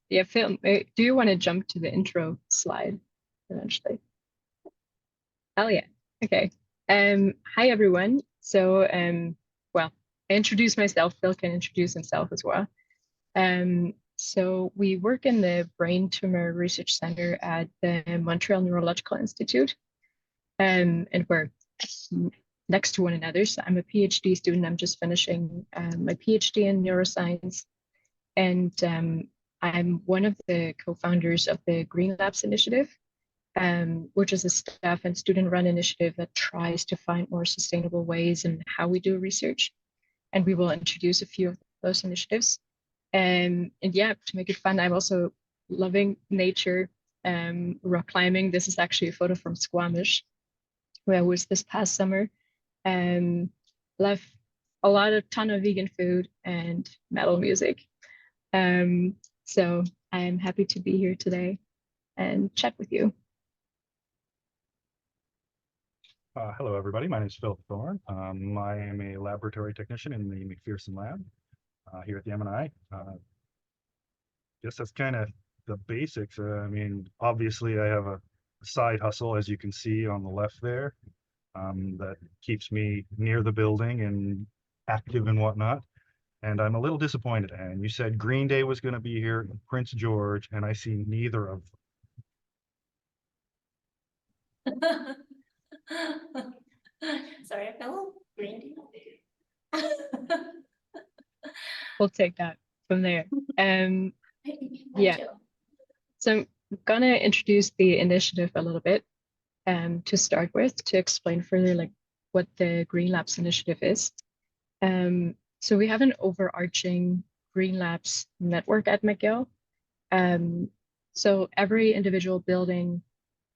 Yeah, Phil, do you want to jump to the intro slide eventually? Oh yeah. Okay. Hi everyone. Well, I introduce myself. Phil can introduce himself as well. So we work in the Brain Tumor Research Center at the Montreal Neurological Institute, and we're next to one another. So I'm a PhD student. I'm just finishing my PhD in neuroscience, and I'm one of the co-founders of the Green Labs Initiative, which is a staff and student-run initiative that tries to find more sustainable ways in how we do research. And we will introduce a few of those initiatives. And yeah, to make it fun, I'm also loving nature, rock climbing. This is actually a photo from Squamish, where I was this past summer. Um, love a ton of vegan food and metal music. Um, so I'm happy to be here today and chat with you. Hello, everybody. My name is Philip Thorne. I am a laboratory technician in the McPherson lab here at the M&I. Guess that's kind of the basics. I mean, obviously, I have a side hustle, as you can see on the left there, that keeps me near the building and active and whatnot. And I'm a little disappointed. And you said Green Day was going to be here, Prince George, and I see neither of them. Sorry, Phil. Green We'll take that from there. Yeah. Tea. So I'm gonna introduce the initiative a little bit to start with, to explain further like what the Green Labs initiative is. So we have an overarching Green Labs network at McGill. So every individual building,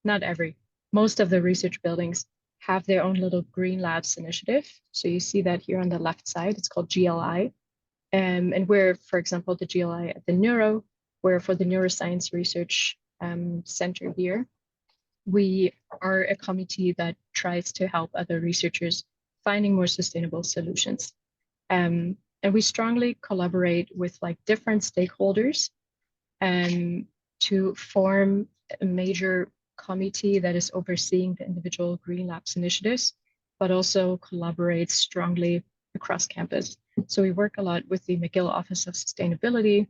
not every, most of the research buildings have their own little Green Labs initiative. So you see that here on the left side, it's called GLI. And we're, for example, the GLI at the Neuro, where for the Neuroscience Research Center here, we are a committee that tries to help other researchers finding more sustainable solutions. And we strongly collaborate with like different stakeholders to form a major committee that is overseeing the individual Green Labs initiatives, but also collaborates strongly across campus. So we work a lot with the McGill Office of Sustainability.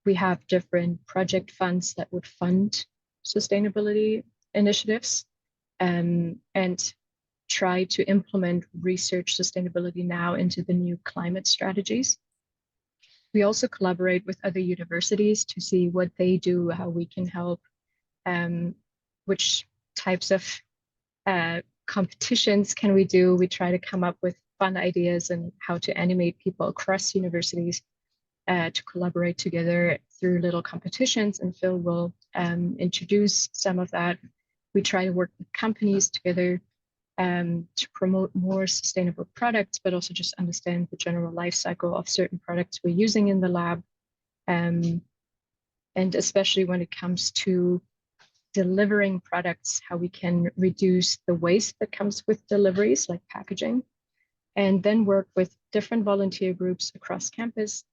We have different project funds that would fund sustainability initiatives and try to implement research sustainability now into the new climate strategies. We also collaborate with other universities to see what they do, how we can help, which types of competitions can we do. We try to come up with fun ideas and how to animate people across universities to collaborate together through little competitions, and Phil will introduce some of that. We try to work with companies together to promote more sustainable products, but also just understand the general life cycle of certain products we're using in the lab. And especially when it comes to delivering products, how we can reduce the waste that comes with deliveries, like packaging, and then work with different volunteer groups across campus,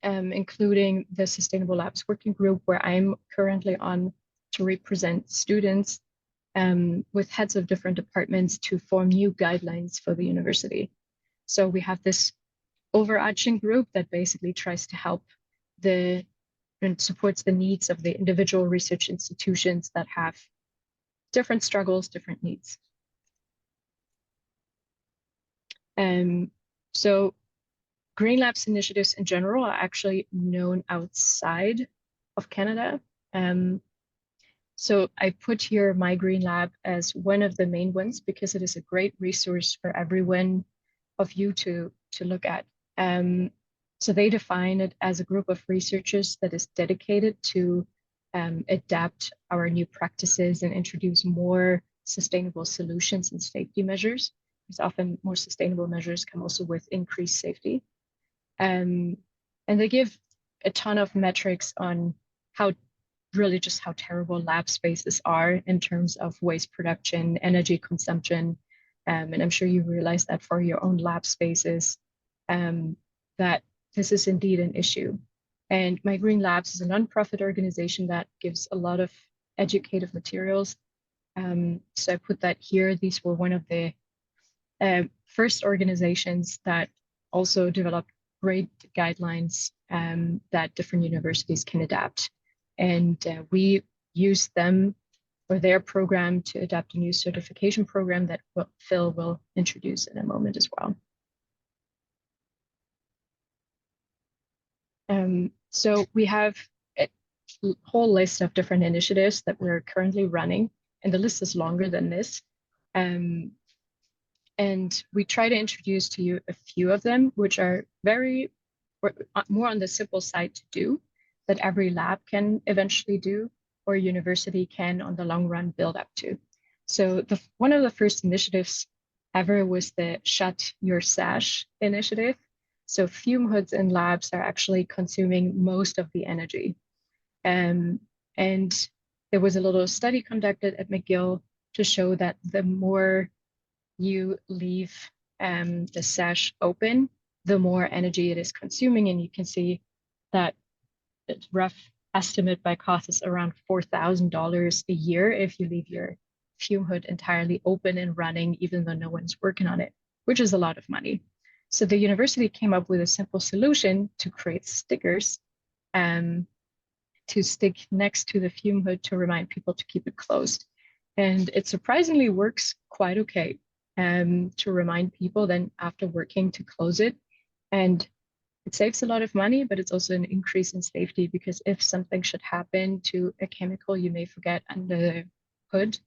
including the Sustainable Labs Working Group, where I'm currently on to represent students with heads of different departments to form new guidelines for the university. So we have this overarching group that basically tries to help and supports the needs of the individual research institutions that have different struggles, different needs. So Green Labs initiatives in general are actually known outside of Canada. So I put here my Green Lab as one of the main ones because it is a great resource for everyone of you to look at. So they define it as a group of researchers that is dedicated to adapt our new practices and introduce more sustainable solutions and safety measures, because often more sustainable measures come also with increased safety. And they give a ton of metrics on how terrible lab spaces are in terms of waste production, energy consumption. And I'm sure you realize that for your own lab spaces, that this is indeed an issue. And My Green Labs is a nonprofit organization that gives a lot of educative materials. So I put that here. These were one of the first organizations that also developed great guidelines that different universities can adapt. And we use them or their program to adapt a new certification program that Phil will introduce in a moment as well. So we have a whole list of different initiatives that we're currently running, and the list is longer than this. And we try to introduce to you a few of them, which are more on the simple side to do, that every lab can eventually do, or university can on the long run build up to. So one of the first initiatives ever was the Shut Your Sash initiative. So fume hoods in labs are actually consuming most of the energy. And there was a little study conducted at McGill to show that the more you leave the sash open, the more energy it is consuming. And you can see that it's rough estimate by cost is around $4,000 a year if you leave your fume hood entirely open and running, even though no one's working on it, which is a lot of money. So the university came up with a simple solution to create stickers to stick next to the fume hood to remind people to keep it closed. And it surprisingly works quite okay to remind people then after working to close it. And it saves a lot of money, but it's also an increase in safety, because if something should happen to a chemical you may forget under the hood,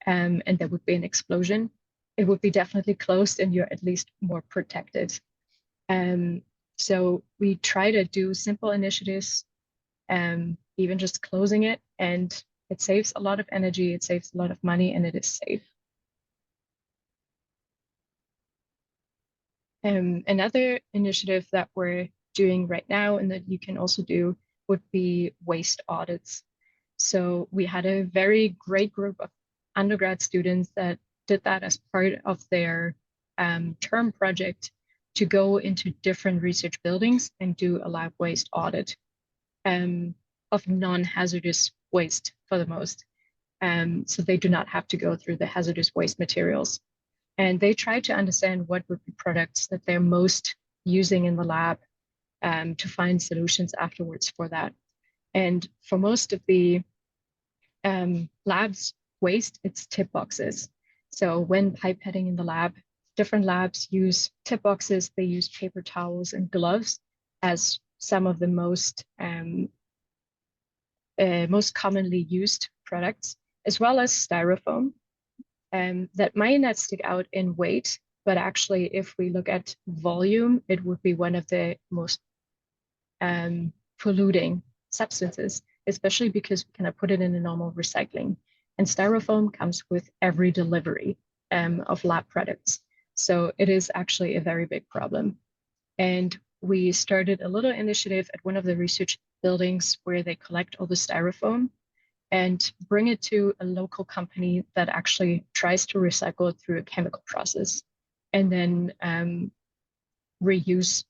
and there would be an explosion, it would be definitely closed and you're at least more protected. So we try to do simple initiatives, even just closing it, and it saves a lot of energy, it saves a lot of money, and it is safe. Another initiative that we're doing right now and that you can also do would be waste audits. So we had a very great group of undergrad students that did that as part of their term project, to go into different research buildings and do a lab waste audit of non-hazardous waste for the most. So they do not have to go through the hazardous waste materials. And they try to understand what would be products that they're most using in the lab to find solutions afterwards for that. And for most of the labs waste, it's tip boxes. So when pipetting in the lab, different labs use tip boxes, they use paper towels and gloves as some of the most commonly used products, as well as styrofoam. That might not stick out in weight, but actually, if we look at volume, it would be one of the most polluting substances, especially because we cannot put it in a normal recycling. And styrofoam comes with every delivery of lab products. So it is actually a very big problem. And we started a little initiative at one of the research buildings where they collect all the styrofoam and bring it to a local company that actually tries to recycle it through a chemical process, and then reuse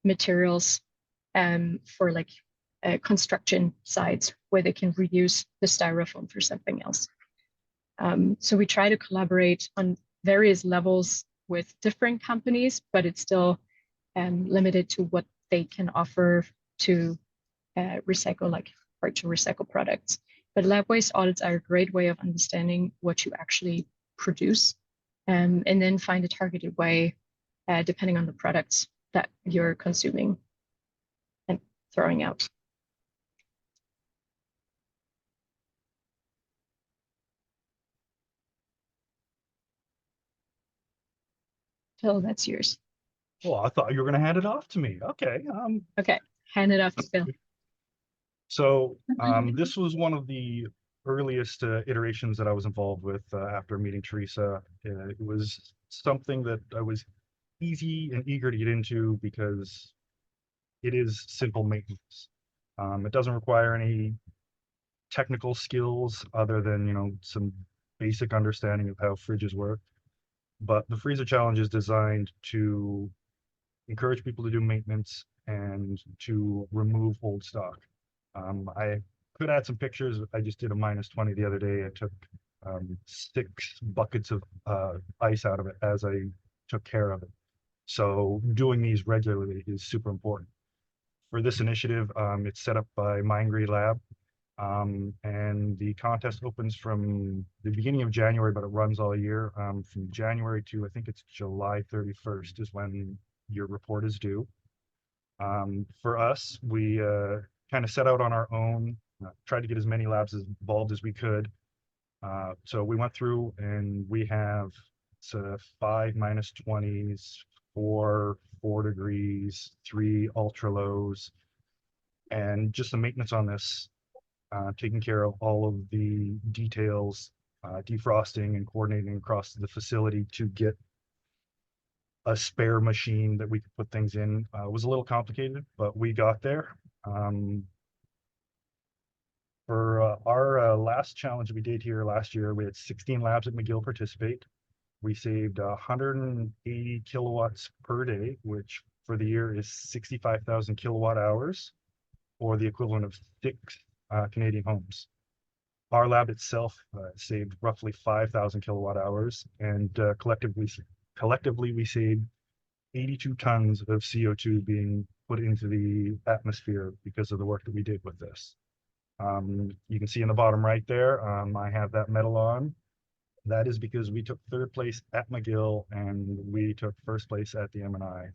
materials for like construction sites where they can reuse the styrofoam for something else. So we try to collaborate on various levels with different companies, but it's still limited to what they can offer to recycle, like hard to recycle products. But lab waste audits are a great way of understanding what you actually produce, and then find a targeted way, depending on the products that you're consuming and throwing out. Phil, that's yours. Well, I thought you were going to hand it off to me. Okay. Okay, hand it off to Phil. So this was one of the earliest iterations that I was involved with after meeting Teresa. It was something that I was easy and eager to get into because it is simple maintenance. It doesn't require any technical skills other than, some basic understanding of how fridges work. But the freezer challenge is designed to encourage people to do maintenance and to remove old stock. I could add some pictures. I just did a -20 the other day. I took 6 buckets of ice out of it as I took care of it. So doing these regularly is super important. For this initiative, it's set up by MindGree Lab, and the contest opens from the beginning of January, but it runs all year. From January to, I think it's July 31st is when your report is due. For us, we kind of set out on our own, tried to get as many labs involved as we could. So we went through and we have 5 -20s, 4 degrees, 3 ultra lows, and just the maintenance on this, taking care of all of the details, defrosting and coordinating across the facility to get a spare machine that we could put things in, was a little complicated, but we got there. For our last challenge we did here last year, we had 16 labs at McGill participate. We saved 180 kilowatts per day, which for the year is 65,000 kilowatt hours, or the equivalent of 6 Canadian homes. Our lab itself saved roughly 5,000 kilowatt hours, and collectively we saved 82 tons of CO2 being put into the atmosphere because of the work that we did with this. You can see in the bottom right there, I have that medal on. That is because we took 3rd place at McGill and we took 1st place at the M&I.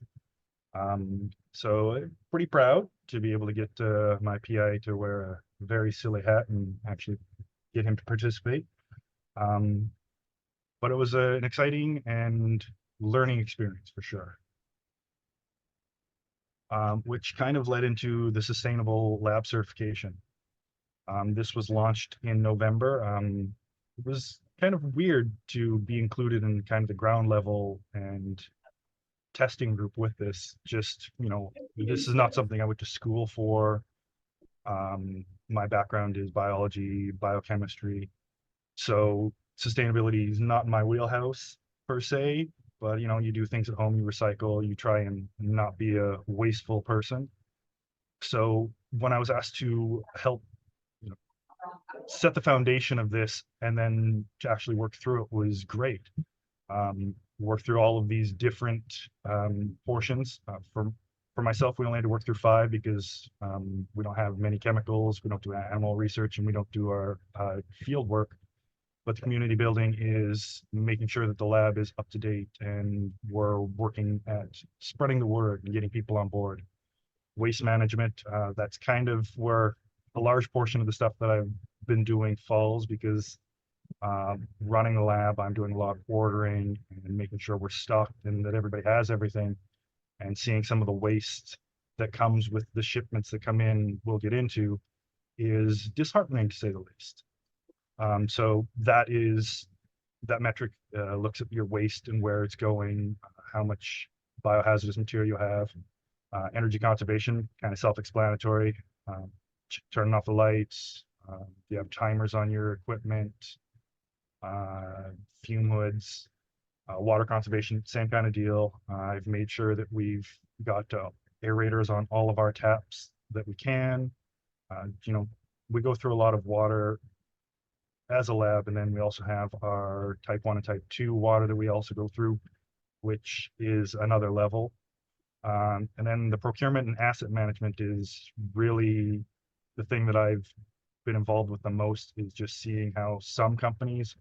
So pretty proud to be able to get my PI to wear a very silly hat and actually get him to participate. But it was an exciting and learning experience for sure. Which kind of led into the sustainable lab certification. This was launched in November. It was kind of weird to be included in kind of the ground level and testing group with this. Just, this is not something I went to school for. My background is biology, biochemistry. So sustainability is not my wheelhouse per se, but you do things at home, you recycle, you try and not be a wasteful person. So when I was asked to help set the foundation of this and then to actually work through it was great. Work through all of these different portions. For myself, we only had to work through 5 because we don't have many chemicals, we don't do animal research, and we don't do our field work. But the community building is making sure that the lab is up to date, and we're working at spreading the word and getting people on board. Waste management, that's kind of where a large portion of the stuff that I've been doing falls, because running the lab, I'm doing a lot of ordering and making sure we're stocked and that everybody has everything, and seeing some of the waste that comes with the shipments that come in, we'll get into, is disheartening to say the least. So that metric looks at your waste and where it's going, how much biohazardous material you have. Energy conservation, kind of self-explanatory. Turning off the lights, you have timers on your equipment, fume hoods. Water conservation, same kind of deal. I've made sure that we've got aerators on all of our taps that we can. We go through a lot of water as a lab, and then we also have our type 1 and type 2 water that we also go through, which is another level. And then the procurement and asset management is really the thing that I've been involved with the most, is just seeing how some companies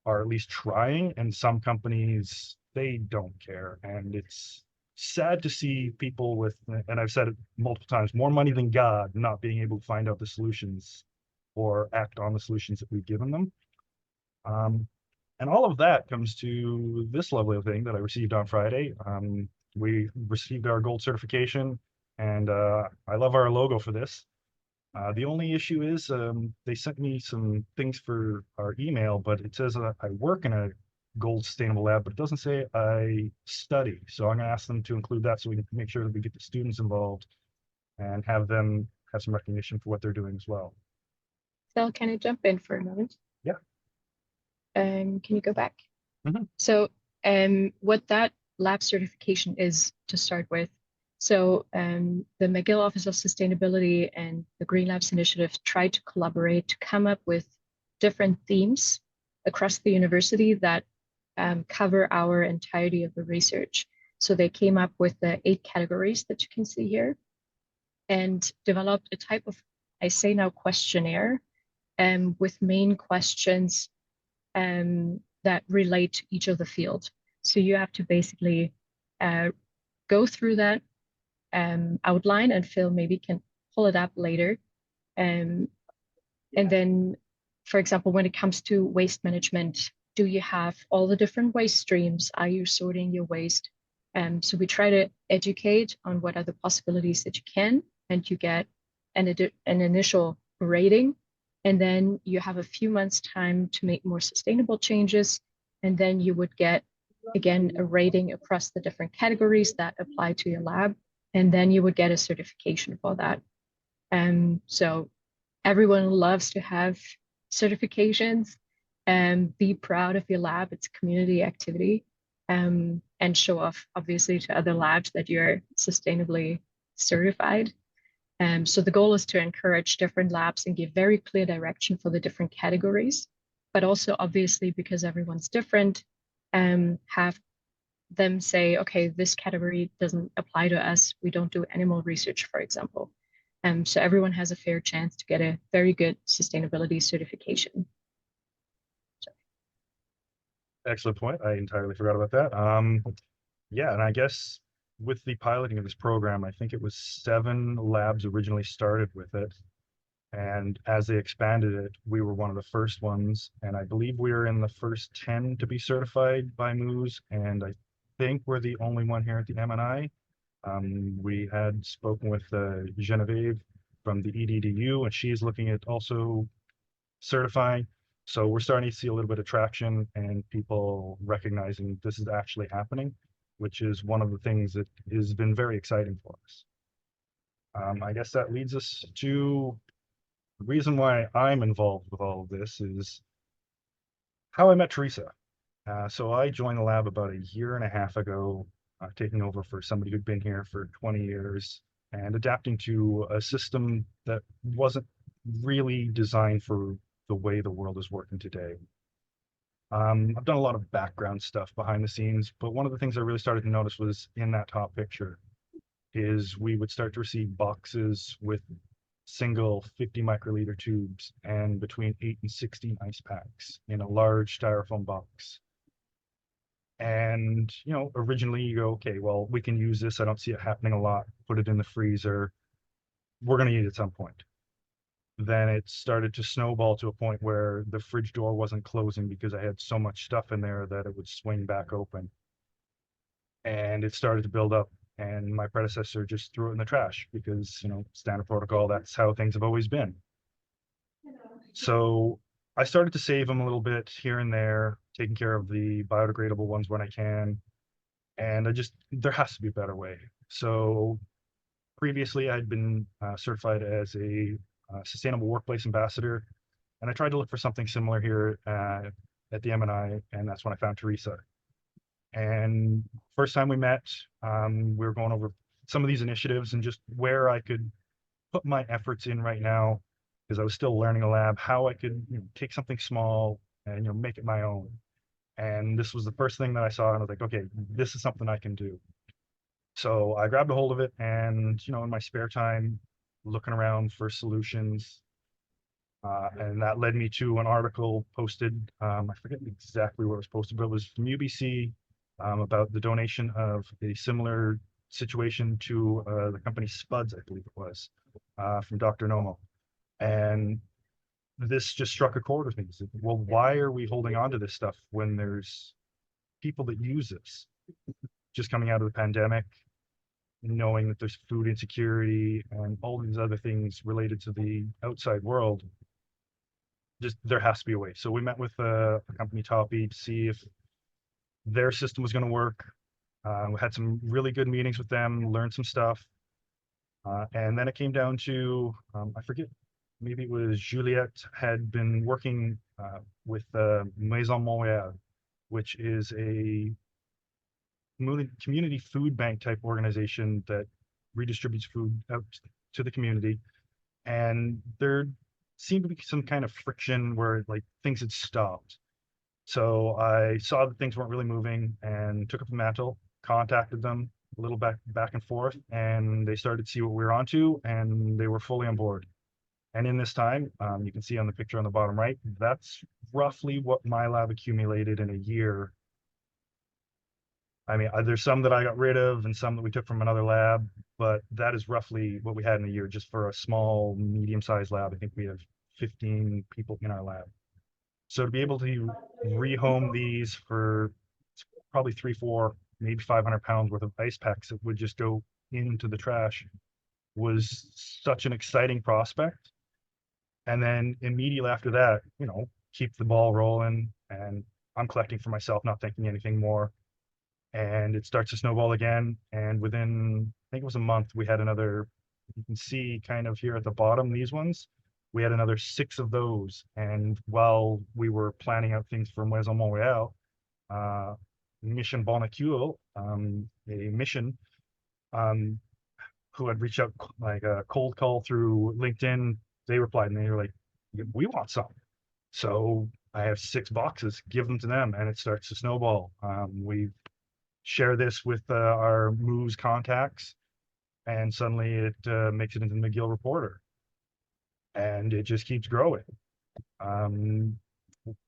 are at least trying, and some companies, they don't care. And it's sad to see people with, and I've said it multiple times, more money than God, not being able to find out the solutions or act on the solutions that we've given them. And all of that comes to this lovely thing that I received on Friday. We received our gold certification, and I love our logo for this. The only issue is they sent me some things for our email, but it says I work in a gold sustainable lab, but it doesn't say I study. So I'm going to ask them to include that so we can make sure that we get the students involved and have them have some recognition for what they're doing as well. Sal, can I jump in for a moment? Yeah. Can you go back? Mhm. So what that lab certification is, to start with, So the McGill Office of Sustainability and the Green Labs Initiative tried to collaborate to come up with different themes across the university that cover our entirety of the research. So they came up with the 8 categories that you can see here and developed a type of, I say now, questionnaire with main questions that relate to each of the field. So you have to basically go through that outline, and Phil maybe can pull it up later. And then, for example, when it comes to waste management, do you have all the different waste streams? Are you sorting your waste? So we try to educate on what are the possibilities that you can, and you get an initial rating. And then you have a few months time to make more sustainable changes. And then you would get, again, a rating across the different categories that apply to your lab. And then you would get a certification for that. So everyone loves to have certifications and be proud of your lab. It's a community activity, and show off, obviously, to other labs that you're sustainably certified. So the goal is to encourage different labs and give very clear direction for the different categories, but also, obviously, because everyone's different, have them say, okay, this category doesn't apply to us. We don't do animal research, for example. So everyone has a fair chance to get a very good sustainability certification. Excellent point. I entirely forgot about that. Yeah, and I guess with the piloting of this program, I think it was 7 labs originally started with it. And as they expanded it, we were one of the first ones. And I believe we were in the first 10 to be certified by Moose. And I think we're the only one here at the MNI. We had spoken with Genevieve from the EDDU, and she's looking at also certifying. So we're starting to see a little bit of traction and people recognizing this is actually happening, which is one of the things that has been very exciting for us. I guess that leads us to the reason why I'm involved with all of this is how I met Teresa. So I joined the lab about a year and a half ago, taking over for somebody who'd been here for 20 years and adapting to a system that wasn't really designed for the way the world is working today. I've done a lot of background stuff behind the scenes, but one of the things I really started to notice was in that top picture is we would start to receive boxes with single 50 microliter tubes and between 8 and 16 ice packs in a large styrofoam box. And, you know, originally you go, okay, well, we can use this. I don't see it happening a lot. Put it in the freezer. We're going to eat it at some point. Then it started to snowball to a point where the fridge door wasn't closing because I had so much stuff in there that it would swing back open. And it started to build up, and my predecessor just threw it in the trash because, you know, standard protocol, that's how things have always been. So I started to save them a little bit here and there, taking care of the biodegradable ones when I can. And there has to be a better way. So previously I'd been certified as a sustainable workplace ambassador, and I tried to look for something similar here at the MNI, and that's when I found Teresa. And first time we met, we were going over some of these initiatives and just where I could put my efforts in right now, because I was still learning a lab, how I could, you know, take something small and, you know, make it my own. And this was the first thing that I saw, and I was like, okay, this is something I can do. So I grabbed a hold of it, and, you know, in my spare time, looking around for solutions, and that led me to an article posted. I forget exactly where it was posted, but it was from UBC about the donation of a similar situation to the company Spuds, I believe it was, from Dr. Nomo. And this just struck a chord with me. Said, well, why are we holding on to this stuff when there's people that use this? Just coming out of the pandemic, knowing that there's food insecurity and all these other things related to the outside world, just there has to be a way. So we met with a company, Toppy, to see if their system was going to work. We had some really good meetings with them, learned some stuff. And then it came down to, I forget, maybe it was Juliette had been working with Maison Montréal, which is a community food bank type organization that redistributes food out to the community. And there seemed to be some kind of friction where like things had stopped. So I saw that things weren't really moving and took up the mantle, contacted them a little back and forth, and they started to see what we were onto, and they were fully on board. And in this time, you can see on the picture on the bottom right, that's roughly what my lab accumulated in a year. I mean, there's some that I got rid of and some that we took from another lab, but that is roughly what we had in a year just for a small, medium-sized lab. I think we have 15 people in our lab. So to be able to rehome these for probably 3, 4, maybe 500 pounds worth of ice packs that would just go into the trash was such an exciting prospect. And then immediately after that, keep the ball rolling, and I'm collecting for myself, not thinking anything more. And it starts to snowball again. And within, I think it was a month, we had another, you can see kind of here at the bottom, these ones, we had another 6 of those. And while we were planning out things for Maison Montréal, Mission Bonacule, a mission, who had reached out like a cold call through LinkedIn, they replied and they were like, we want some. So I have 6 boxes, give them to them, and it starts to snowball. We share this with our moves contacts, and suddenly it makes it into the McGill Reporter, and it just keeps growing. I'm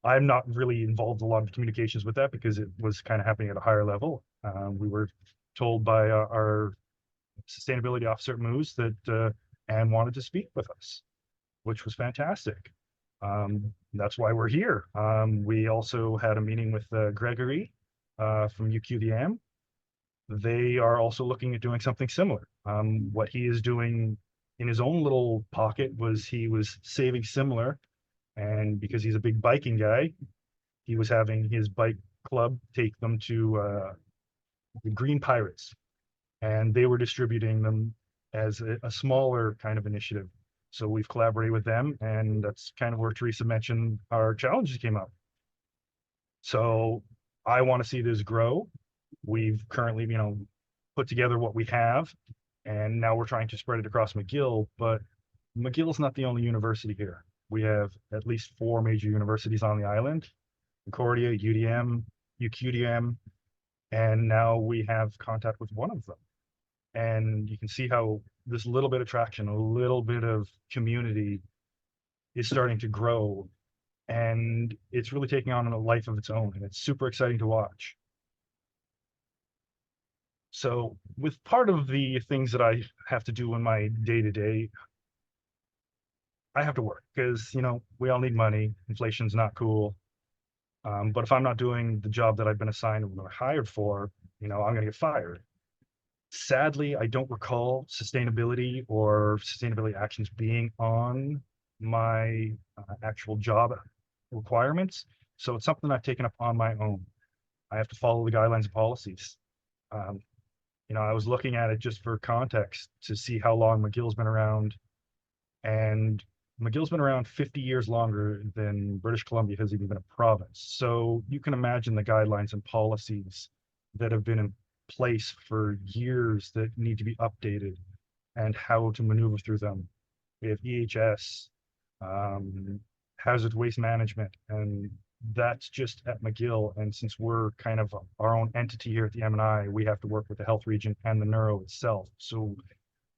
not really involved in a lot of communications with that because it was kind of happening at a higher level. We were told by our sustainability officer at Moose that Anne wanted to speak with us, which was fantastic. That's why we're here. We also had a meeting with Gregory from UQDM. They are also looking at doing something similar. What he is doing in his own little pocket was he was saving similar, and because he's a big biking guy, he was having his bike club take them to the Green Pirates, and they were distributing them as a smaller kind of initiative. So we've collaborated with them, and that's kind of where Teresa mentioned our challenges came up. So I want to see this grow. We've currently, put together what we have, and now we're trying to spread it across McGill, but McGill's not the only university here. We have at least 4 major universities on the island: Concordia, UDM, UQDM, and now we have contact with one of them. And you can see how this little bit of traction, a little bit of community is starting to grow, and it's really taking on a life of its own, and it's super exciting to watch. So with part of the things that I have to do in my day-to-day, I have to work because, we all need money. Inflation's not cool. But if I'm not doing the job that I've been assigned or hired for, I'm going to get fired. Sadly, I don't recall sustainability or sustainability actions being on my actual job requirements. So it's something I've taken up on my own. I have to follow the guidelines and policies. I was looking at it just for context to see how long McGill's been around, and McGill's been around 50 years longer than British Columbia has even been a province. So you can imagine the guidelines and policies that have been in place for years that need to be updated and how to maneuver through them. We have EHS, hazard waste management, and that's just at McGill. And since we're kind of our own entity here at the M&I, we have to work with the health region and the neuro itself. So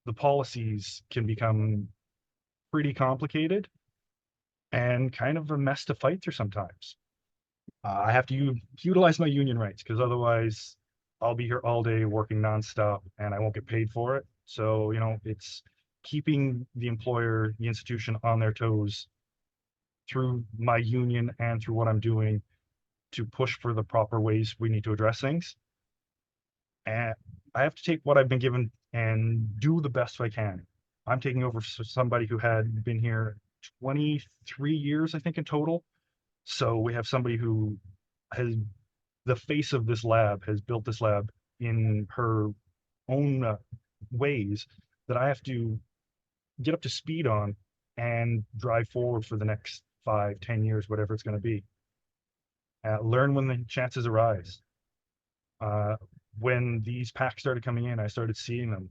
the policies can become pretty complicated and kind of a mess to fight through sometimes. I have to utilize my union rights because otherwise I'll be here all day working nonstop and I won't get paid for it. So, it's keeping the employer, the institution on their toes through my union and through what I'm doing to push for the proper ways we need to address things. And I have to take what I've been given and do the best I can. I'm taking over for somebody who had been here 23 years, I think, in total. So we have somebody who has the face of this lab, has built this lab in her own ways that I have to get up to speed on and drive forward for the next 5, 10 years, whatever it's going to be. Learn when the chances arise. When these packs started coming in, I started seeing them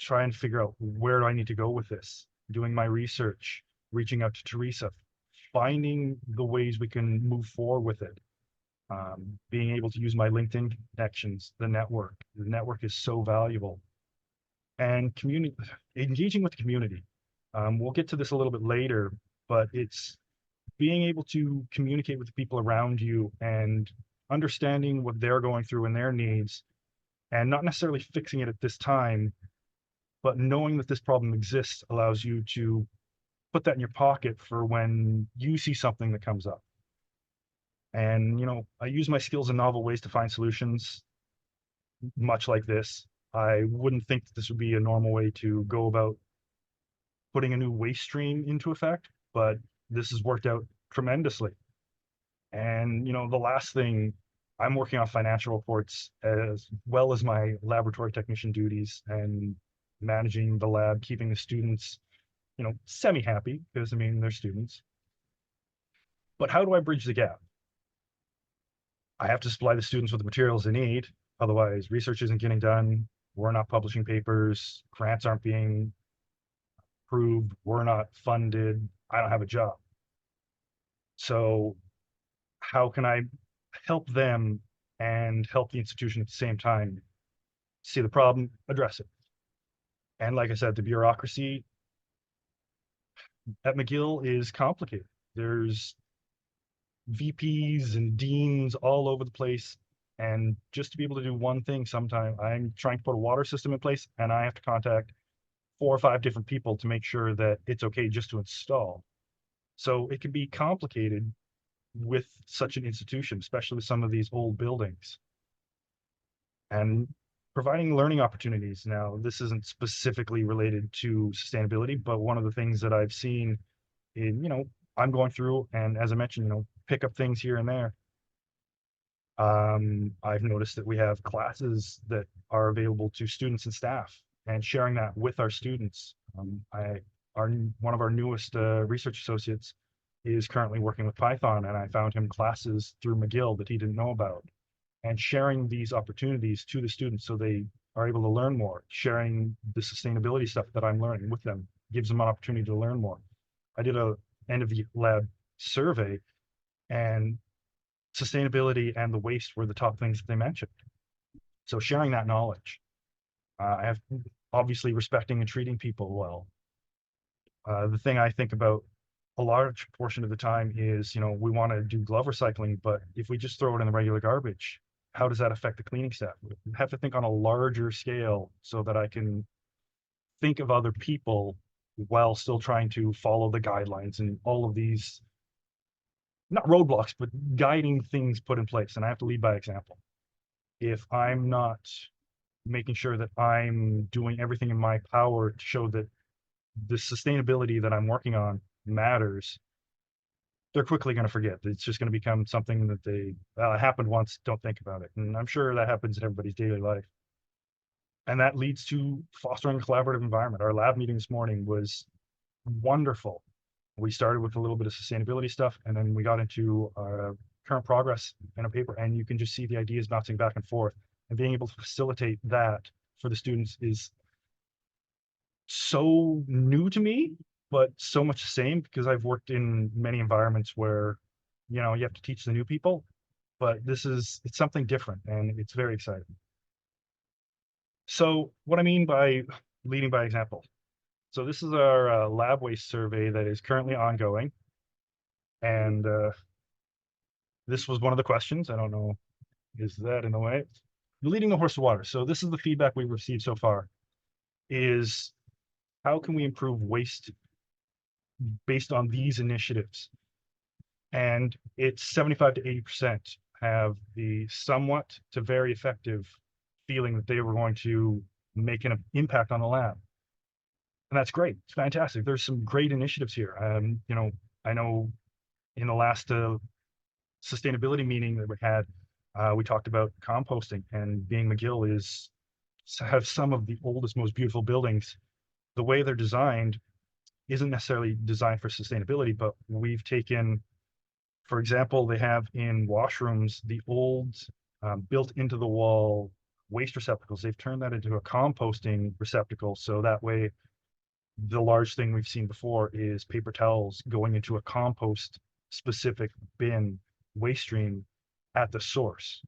try and figure out where do I need to go with this, doing my research, reaching out to Teresa, finding the ways we can move forward with it. Being able to use my LinkedIn connections, the network. The network is so valuable. And community, engaging with the community. We'll get to this a little bit later, but it's being able to communicate with the people around you and understanding what they're going through and their needs, and not necessarily fixing it at this time, but knowing that this problem exists allows you to put that in your pocket for when you see something that comes up. And, you know, I use my skills in novel ways to find solutions, much like this. I wouldn't think that this would be a normal way to go about putting a new waste stream into effect, but this has worked out tremendously. And, you know, the last thing, I'm working on financial reports as well as my laboratory technician duties and managing the lab, keeping the students, you know, semi-happy, because I mean, they're students. But how do I bridge the gap? I have to supply the students with the materials they need. Otherwise, research isn't getting done. We're not publishing papers. Grants aren't being approved. We're not funded. I don't have a job. So how can I help them and help the institution at the same time? See the problem, address it. And like I said, the bureaucracy at McGill is complicated. There's VPs and deans all over the place. And just to be able to do one thing sometime, I'm trying to put a water system in place and I have to contact 4 or 5 different people to make sure that it's okay just to install. So it can be complicated with such an institution, especially with some of these old buildings. And providing learning opportunities. Now, this isn't specifically related to sustainability, but one of the things that I've seen in, you know, I'm going through, and as I mentioned, you know, pick up things here and there. I've noticed that we have classes that are available to students and staff, and sharing that with our students. One of our newest research associates is currently working with Python, and I found him classes through McGill that he didn't know about. And sharing these opportunities to the students so they are able to learn more, sharing the sustainability stuff that I'm learning with them gives them an opportunity to learn more. I did a end of the lab survey, and sustainability and the waste were the top things that they mentioned. So sharing that knowledge. I have obviously respecting and treating people well. The thing I think about a large portion of the time is, you know, we want to do glove recycling, but if we just throw it in the regular garbage, how does that affect the cleaning staff? We have to think on a larger scale so that I can think of other people while still trying to follow the guidelines and all of these, not roadblocks, but guiding things put in place. And I have to lead by example. If I'm not making sure that I'm doing everything in my power to show that the sustainability that I'm working on matters, they're quickly going to forget. It's just going to become something that they happened once, don't think about it. And I'm sure that happens in everybody's daily life. And that leads to fostering a collaborative environment. Our lab meeting this morning was wonderful. We started with a little bit of sustainability stuff, and then we got into current progress in a paper, and you can just see the ideas bouncing back and forth. And being able to facilitate that for the students is so new to me, but so much the same, because I've worked in many environments where, you know, you have to teach the new people, but it's something different, and it's very exciting. So what I mean by leading by example. So this is our lab waste survey that is currently ongoing. And this was one of the questions. I don't know, is that in the way? Leading the horse to water. So this is the feedback we've received so far, is how can we improve waste based on these initiatives? And it's 75 to 80% have the somewhat to very effective feeling that they were going to make an impact on the lab. And that's great. It's fantastic. There's some great initiatives here. You know, I know in the last sustainability meeting that we had, we talked about composting, and being McGill have some of the oldest, most beautiful buildings. The way they're designed isn't necessarily designed for sustainability, but we've taken, for example, they have in washrooms the old built into the wall waste receptacles. They've turned that into a composting receptacle. So that way, the large thing we've seen before is paper towels going into a compost specific bin waste stream at the source.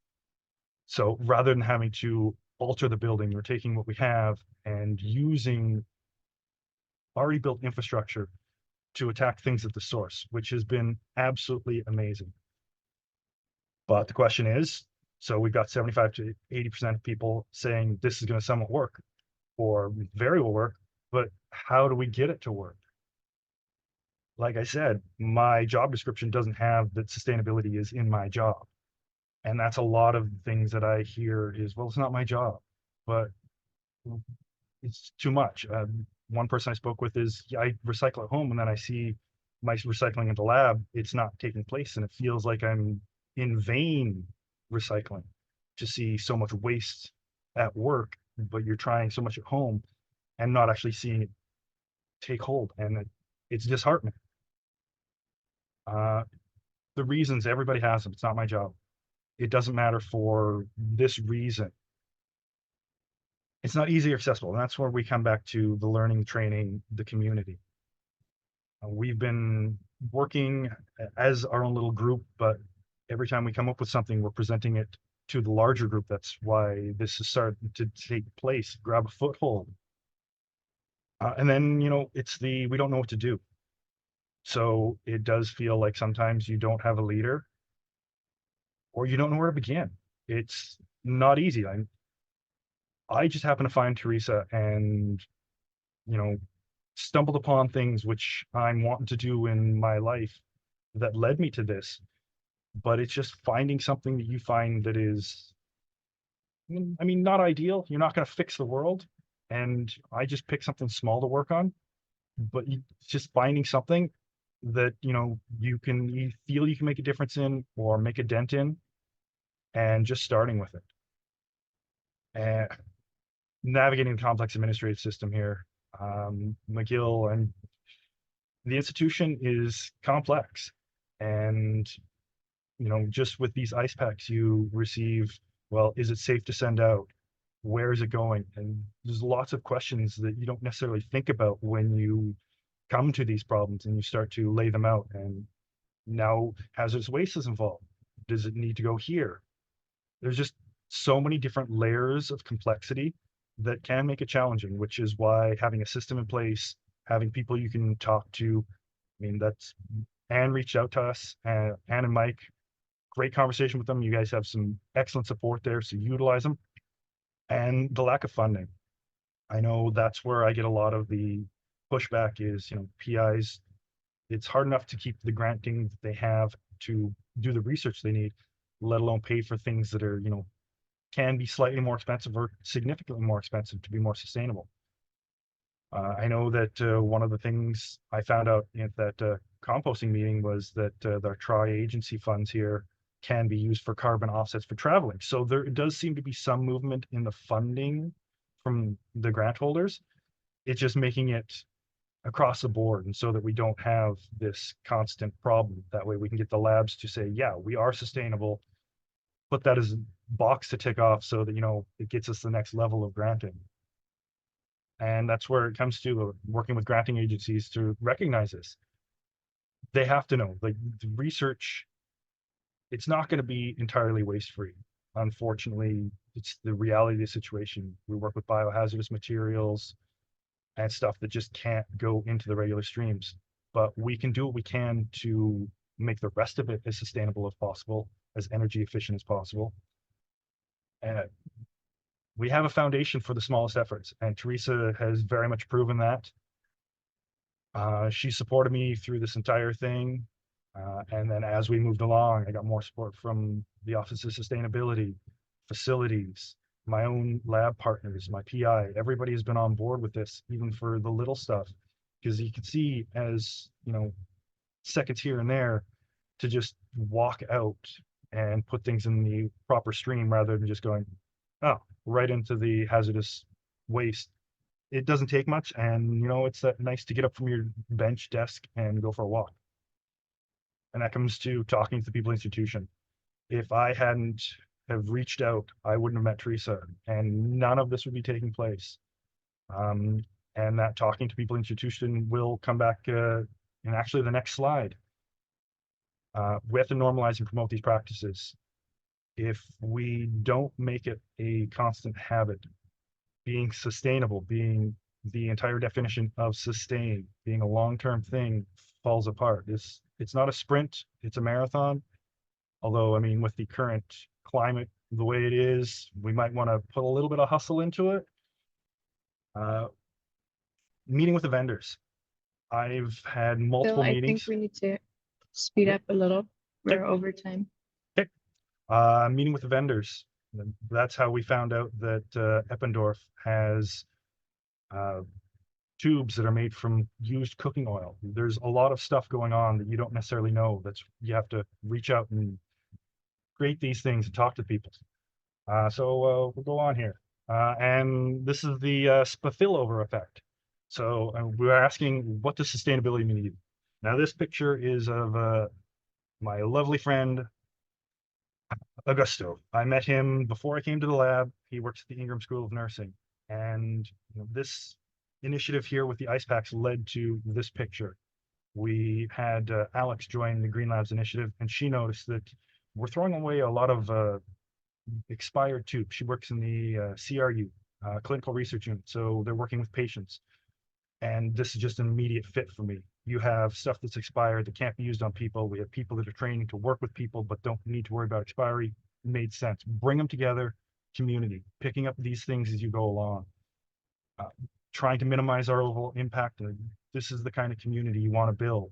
So rather than having to alter the building, we're taking what we have and using already built infrastructure to attack things at the source, which has been absolutely amazing. But the question is, so we've got 75 to 80% of people saying this is going to somewhat work or very well work, but how do we get it to work? Like I said, my job description doesn't have that sustainability is in my job. And that's a lot of things that I hear is, well, it's not my job, but it's too much. One person I spoke with is, yeah, I recycle at home and then I see my recycling in the lab, it's not taking place and it feels like I'm in vain recycling to see so much waste at work, but you're trying so much at home and not actually seeing it take hold. And it's disheartening. The reasons everybody has them, it's not my job. It doesn't matter for this reason. It's not easy or accessible. And that's where we come back to the learning, training, the community. We've been working as our own little group, but every time we come up with something, we're presenting it to the larger group. That's why this is starting to take place, grab a foothold. And then, we don't know what to do. So it does feel like sometimes you don't have a leader or you don't know where to begin. It's not easy. I just happen to find Teresa and, stumbled upon things which I'm wanting to do in my life that led me to this. But it's just finding something that you find that is, not ideal. You're not going to fix the world. And I just pick something small to work on, but it's just finding something that, you feel you can make a difference in or make a dent in and just starting with it. And navigating the complex administrative system here, McGill and the institution is complex. And, just with these ice packs you receive, well, is it safe to send out? Where is it going? And there's lots of questions that you don't necessarily think about when you come to these problems and you start to lay them out. And now hazardous waste is involved. Does it need to go here? There's just so many different layers of complexity that can make it challenging, which is why having a system in place, having people you can talk to, that's Anne reached out to us, Anne and Mike, great conversation with them. You guys have some excellent support there, so utilize them. And the lack of funding. I know that's where I get a lot of the pushback is, PIs, it's hard enough to keep the granting that they have to do the research they need, let alone pay for things that are, can be slightly more expensive or significantly more expensive to be more sustainable. I know that one of the things I found out at that composting meeting was that our tri-agency funds here can be used for carbon offsets for traveling. So there does seem to be some movement in the funding from the grant holders. It's just making it across the board, and so that we don't have this constant problem. That way we can get the labs to say, yeah, we are sustainable, put that as a box to tick off so that, it gets us the next level of granting. And that's where it comes to working with granting agencies to recognize this. They have to know, like, the research, it's not going to be entirely waste-free. Unfortunately, it's the reality of the situation. We work with biohazardous materials and stuff that just can't go into the regular streams. But we can do what we can to make the rest of it as sustainable as possible, as energy efficient as possible. And we have a foundation for the smallest efforts, and Teresa has very much proven that. She supported me through this entire thing. And then as we moved along, I got more support from the Office of Sustainability, facilities, my own lab partners, my PI. Everybody has been on board with this, even for the little stuff, because you can see as, seconds here and there to just walk out and put things in the proper stream rather than just going, oh, right into the hazardous waste. It doesn't take much, and it's that nice to get up from your bench desk and go for a walk. And that comes to talking to the people institution. If I hadn't have reached out, I wouldn't have met Teresa, and none of this would be taking place. And that talking to people institution will come back in actually the next slide. We have to normalize and promote these practices. If we don't make it a constant habit, being sustainable, being the entire definition of sustain, being a long-term thing, falls apart. It's not a sprint, it's a marathon. Although, I mean, with the current climate the way it is, we might want to put a little bit of hustle into it. Meeting with the vendors. I've had Bill, multiple I think meetings. we need to speed up a little. Okay. We're over time. Meeting with the vendors. That's how we found out that Eppendorf has tubes that are made from used cooking oil. There's a lot of stuff going on that you don't necessarily know. You have to reach out and create these things and talk to people. So we'll go on here. And this is the spillover effect. So we're asking, what does sustainability mean? Now this picture is of my lovely friend, Augusto. I met him before I came to the lab. He works at the Ingram School of Nursing. And this initiative here with the ice packs led to this picture. We had Alex join the Green Labs initiative, and she noticed that we're throwing away a lot of expired tubes. She works in the CRU, clinical research unit. So they're working with patients. And this is just an immediate fit for me. You have stuff that's expired that can't be used on people. We have people that are training to work with people, but don't need to worry about expiry. It made sense. Bring them together, community, picking up these things as you go along, trying to minimize our overall impact. This is the kind of community you want to build.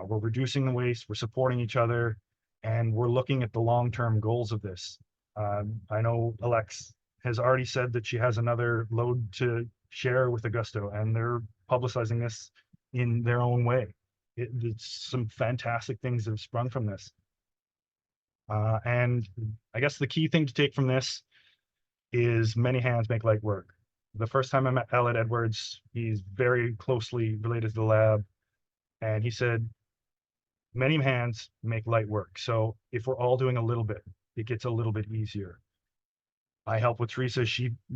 We're reducing the waste, we're supporting each other, and we're looking at the long-term goals of this. I know Alex has already said that she has another load to share with Augusto, and they're publicizing this in their own way. It's some fantastic things that have sprung from this. And I guess the key thing to take from this is many hands make light work. The first time I met Elliot Edwards, he's very closely related to the lab, and he said, many hands make light work. So if we're all doing a little bit, it gets a little bit easier. I help with Teresa.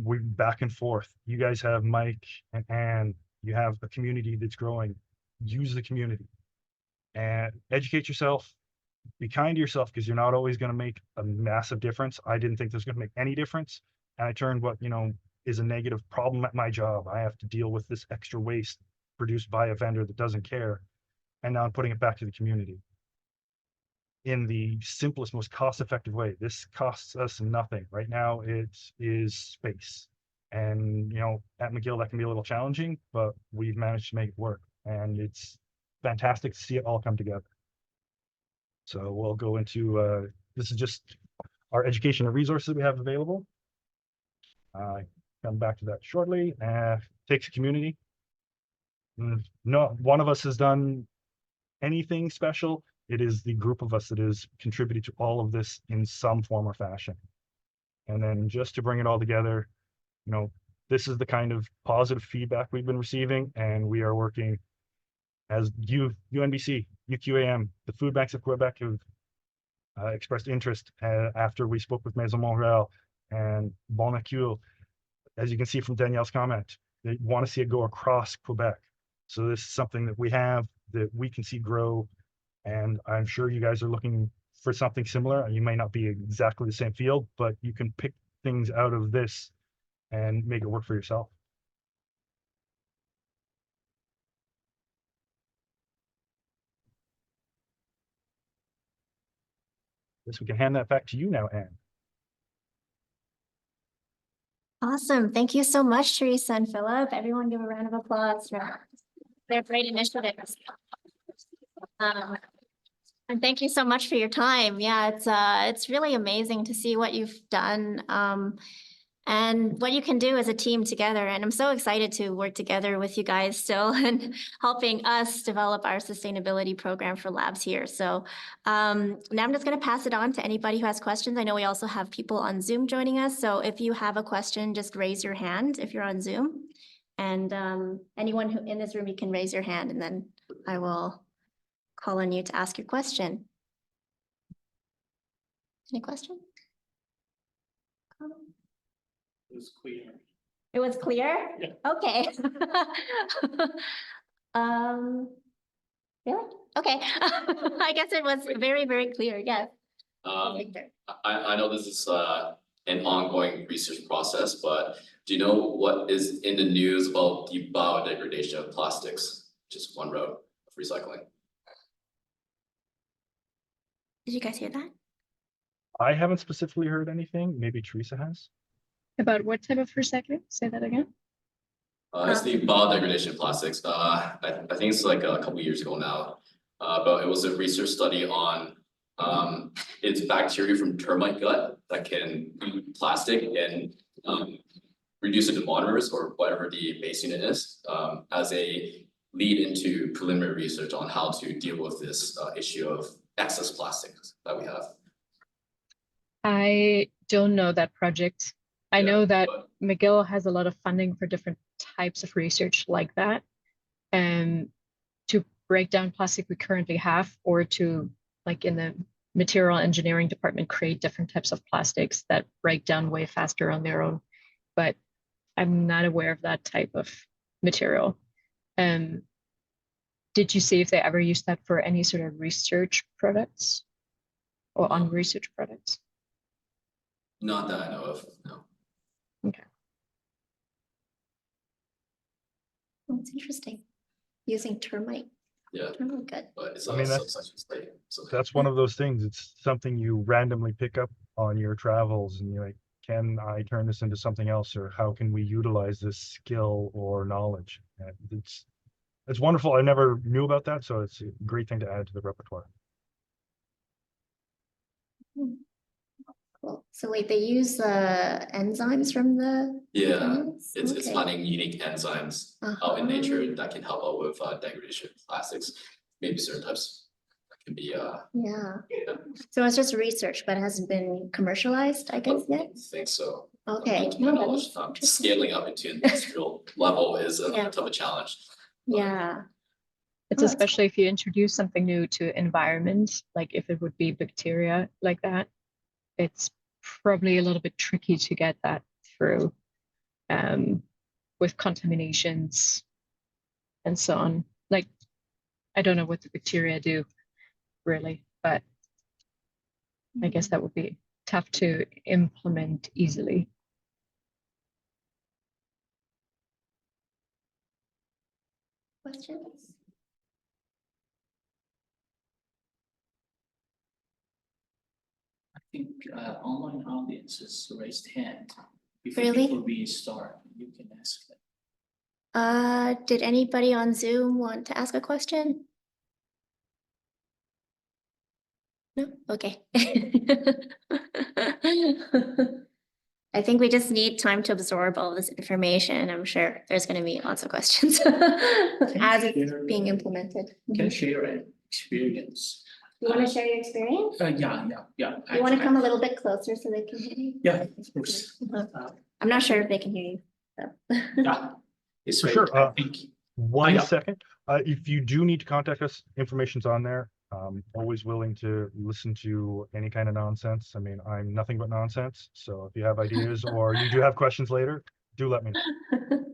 We back and forth. You guys have Mike and Anne. You have a community that's growing. Use the community and educate yourself. Be kind to yourself, because you're not always going to make a massive difference. I didn't think this was going to make any difference. And I turned what, is a negative problem at my job. I have to deal with this extra waste produced by a vendor that doesn't care. And now I'm putting it back to the community in the simplest, most cost-effective way. This costs us nothing. Right now, it is space. And, at McGill, that can be a little challenging, but we've managed to make it work. And it's fantastic to see it all come together. So we'll go into, this is just our education and resources we have available. Come back to that shortly. Takes a community. No, one of us has done anything special. It is the group of us that is contributed to all of this in some form or fashion. And then just to bring it all together, this is the kind of positive feedback we've been receiving, and we are working as UNBC, UQAM, the food banks of Quebec have expressed interest after we spoke with Maison Montreal and Bonacule. As you can see from Danielle's comment, they want to see it go across Quebec. So this is something that we have that we can see grow. And I'm sure you guys are looking for something similar. You may not be exactly the same field, but you can pick things out of this and make it work for yourself. Yes, we can hand that back to you now, Anne. Awesome. Thank you so much, Teresa and Philip. Everyone give a round of applause for their great initiatives. And thank you so much for your time. Yeah, it's really amazing to see what you've done and what you can do as a team together. And I'm so excited to work together with you guys still and helping us develop our sustainability program for labs here. So now I'm just going to pass it on to anybody who has questions. I know we also have people on Zoom joining us. So if you have a question, just raise your hand if you're on Zoom. And anyone who in this room, you can raise your hand, and then I will call on you to ask your question. Any question? It was clear. It was clear? Yeah. Okay. Really? Okay. I guess it was very, very clear, yes. Victor. I know this is an ongoing research process, but do you know what is in the news about the biodegradation of plastics? Just one road of recycling. Did you guys hear that? I haven't specifically heard anything. Maybe Teresa has. About what type of recycling? Say that again. It's the biodegradation of plastics. I think it's like a couple years ago now. But it was a research study on it's bacteria from termite gut that can eat plastic and reduce it to monomers or whatever the base unit is, as a lead into preliminary research on how to deal with this issue of excess plastics that we have. I don't know that project. I Yeah, know that but- McGill has a lot of funding for different types of research like that, and to break down plastic we currently have, or to, like in the material engineering department, create different types of plastics that break down way faster on their own. But I'm not aware of that type of material. Did you see if they ever used that for any sort of research products or on research products? Not that I know of, no. Okay. Oh, it's interesting. Using termite. Yeah, Termite gut. but it's I a mean, that's- subsection state. So That's one of those things. It's something you randomly pick up on your travels, and you're like, can I turn this into something else, or how can we utilize this skill or knowledge? And it's wonderful. I never knew about that, so it's a great thing to add to the repertoire. Cool. So wait, they use enzymes from the yeah, termites? it's Okay. finding unique enzymes out in Uh-huh. nature that can help out with degradation of plastics. Maybe certain types that can be Yeah. So it's just research, but it hasn't been commercialized, I guess, I yet? think so. Okay. To my No, that knowledge, is interesting. scaling up into industrial level is a Yeah. tough of a challenge. Yeah. It's Oh, that's especially if you introduce something new to environment, like if it would be bacteria like that, it's probably a little bit tricky to get that through with contaminations and so on. Like, I don't know what the bacteria do really, but I guess that would be tough to implement easily. Questions? I think online audiences raised hand. Really? Before we start, you can ask them. Did anybody on Zoom want to ask a question? No? Okay. I think we just need time to absorb all this information. I'm sure there's going to be lots of questions as it's share- being implemented. Can share an experience. You want to share your experience? Yeah. You want to come a little bit closer so they can hear you? Yeah, of course. I'm not sure if they can hear you. So. Yeah. It's For right, sure, I think. One yeah. second. If you do need to contact us, information's on there. Always willing to listen to any kind of nonsense. I mean, I'm nothing but nonsense. So if you have ideas or you do have questions later, do let me know.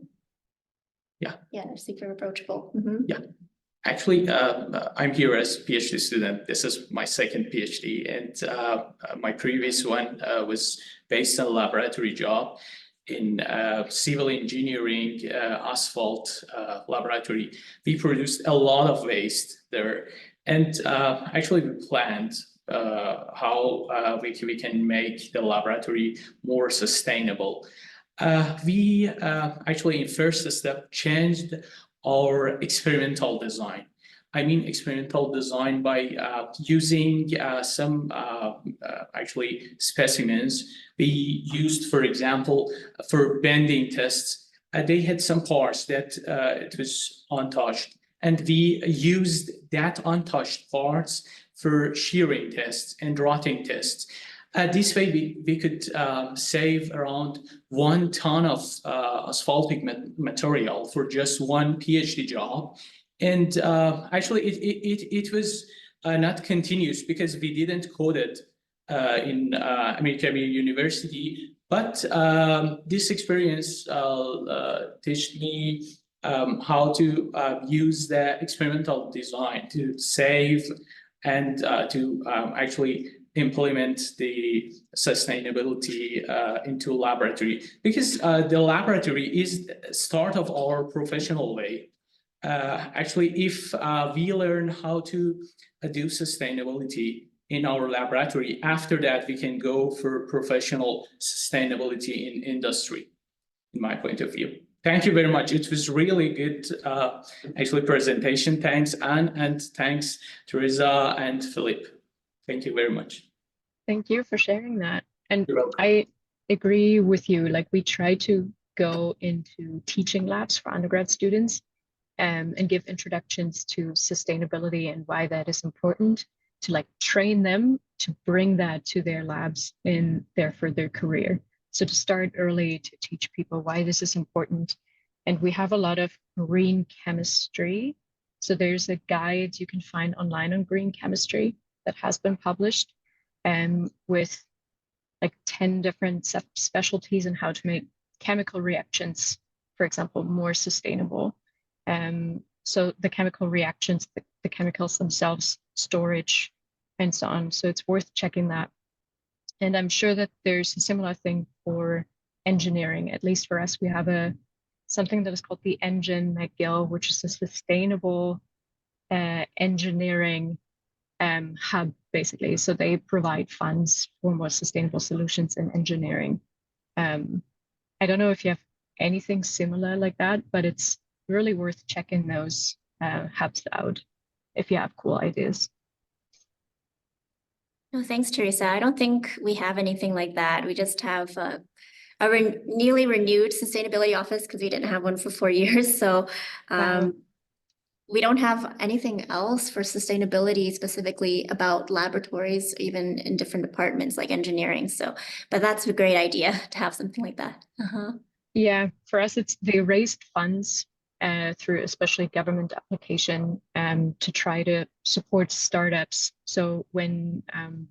Yeah, they're super approachable. Mhm. Actually, I'm here as a PhD student. This is my second PhD, and my previous one was based on a laboratory job in civil engineering asphalt laboratory. We produced a lot of waste there, and actually we planned how we can make the laboratory more sustainable. We actually in first step changed our experimental design. I mean experimental design by using some actually specimens we used, for example, for bending tests. They had some parts that it was untouched, and we used that untouched parts for shearing tests and rotting tests. This way, we could save around 1 ton of asphaltic material for just one PhD job. And actually, it was not continuous because we didn't code it in American University. But this experience teach me how to use the experimental design to save and to actually implement the sustainability into laboratory, because the laboratory is the start of our professional way. Actually, if we learn how to do sustainability in our laboratory, after that we can go for professional sustainability in industry, in my point of view. Thank you very much. It was really good, actually, presentation. Thanks, Anne, and thanks, Teresa and Philippe. Thank you very much. Thank you for sharing that. And You're welcome. I agree with you. Like, we try to go into teaching labs for undergrad students and give introductions to sustainability and why that is important, to like train them to bring that to their labs in their further career. So to start early to teach people why this is important. And we have a lot of green chemistry. So there's a guide you can find online on green chemistry that has been published with like 10 different specialties and how to make chemical reactions, for example, more sustainable. So the chemical reactions, the chemicals themselves, storage, and so on. So it's worth checking that. And I'm sure that there's a similar thing for engineering. At least for us, we have something that is called the Engine McGill, which is a sustainable engineering hub, basically. So they provide funds for more sustainable solutions in engineering. I don't know if you have anything similar like that, but it's really worth checking those hubs out if you have cool ideas. No, thanks, Teresa. I don't think we have anything like that. We just have a newly renewed sustainability office because we didn't have one for 4 years. So we don't have anything else for sustainability specifically about laboratories, even in different departments like engineering. So, but that's a great idea to have something like that. Yeah, for us, they raised funds through especially government application to try to support startups. So when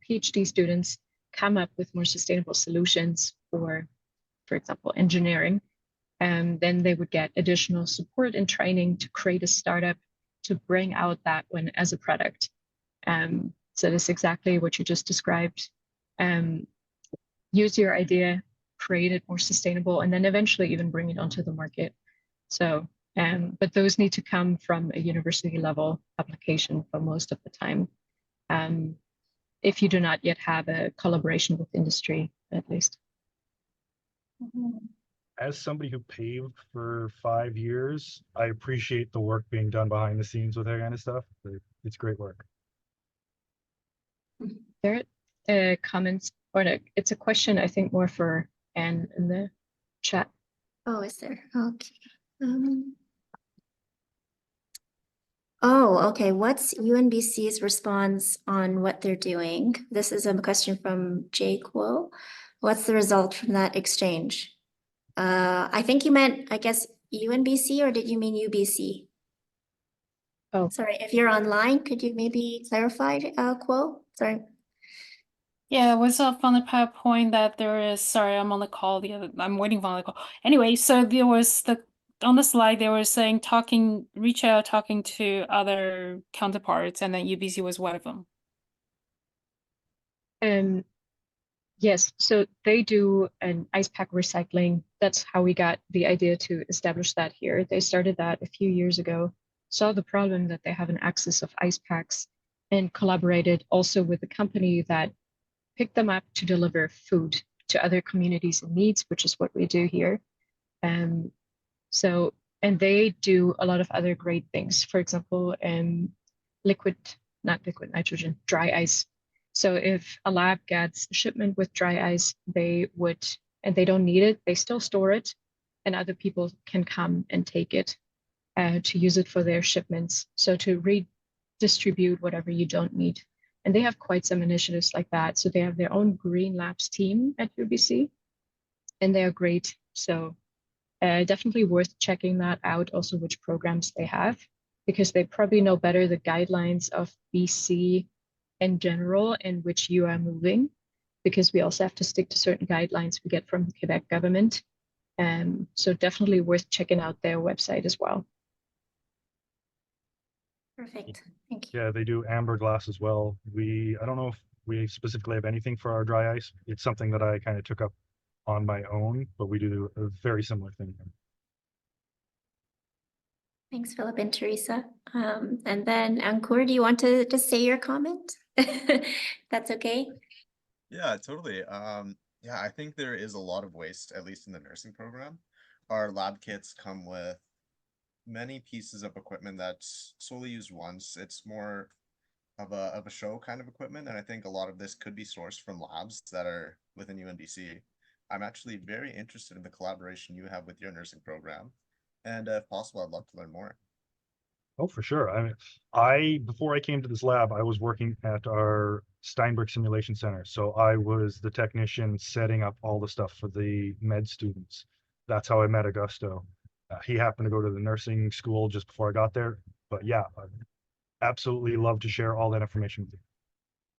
PhD students come up with more sustainable solutions for example, engineering, then they would get additional support and training to create a startup to bring out that one as a product. So that's exactly what you just described. Use your idea, create it more sustainable, and then eventually even bring it onto the market. So, but those need to come from a university level application for most of the time. If you do not yet have a collaboration with industry, at least. As somebody who paved for 5 years, I appreciate the work being done behind the scenes with that kind of stuff. It's great work. There are comments, or no, it's a question, I think, more for Anne in the chat. Oh, is there? Okay. Okay. What's UNBC's response on what they're doing? This is a question from Jake Wo. What's the result from that exchange? I think you meant, I guess, UNBC, or did you mean UBC? Oh, sorry, if you're online, could you maybe clarify, Quo? Sorry. Yeah, it was up on the PowerPoint that there is, sorry, I'm on the call, I'm waiting for the call. Anyway, so there was on the slide, they were saying reach out, talking to other counterparts, and then UBC was one of them. Yes, so they do an ice pack recycling. That's how we got the idea to establish that here. They started that a few years ago, saw the problem that they have an excess of ice packs, and collaborated also with a company that picked them up to deliver food to other communities in needs, which is what we do here. And they do a lot of other great things. For example, not liquid nitrogen, dry ice. So if a lab gets a shipment with dry ice, they don't need it, they still store it, and other people can come and take it to use it for their shipments. So to redistribute whatever you don't need. And they have quite some initiatives like that. So they have their own Green Labs team at UBC, and they are great. So definitely worth checking that out, also which programs they have, because they probably know better the guidelines of BC in general and which you are moving. because we also have to stick to certain guidelines we get from the Quebec government. So definitely worth checking out their website as well. Perfect. Thank you. Yeah, they do amber glass as well. I don't know if we specifically have anything for our dry ice. It's something that I kind of took up on my own, but we do a very similar thing. Thanks, Philip and Teresa. And then Ankur, do you want to just say your comment? That's okay. Yeah, totally. Yeah, I think there is a lot of waste, at least in the nursing program. Our lab kits come with many pieces of equipment that's solely used once. It's more of a show kind of equipment, and I think a lot of this could be sourced from labs that are within UNBC. I'm actually very interested in the collaboration you have with your nursing program, and if possible, I'd love to learn more. Oh, for sure. I mean, before I came to this lab, I was working at our Steinberg Simulation Center. So I was the technician setting up all the stuff for the med students. That's how I met Augusto. He happened to go to the nursing school just before I got there. But yeah, I'd absolutely love to share all that information with you.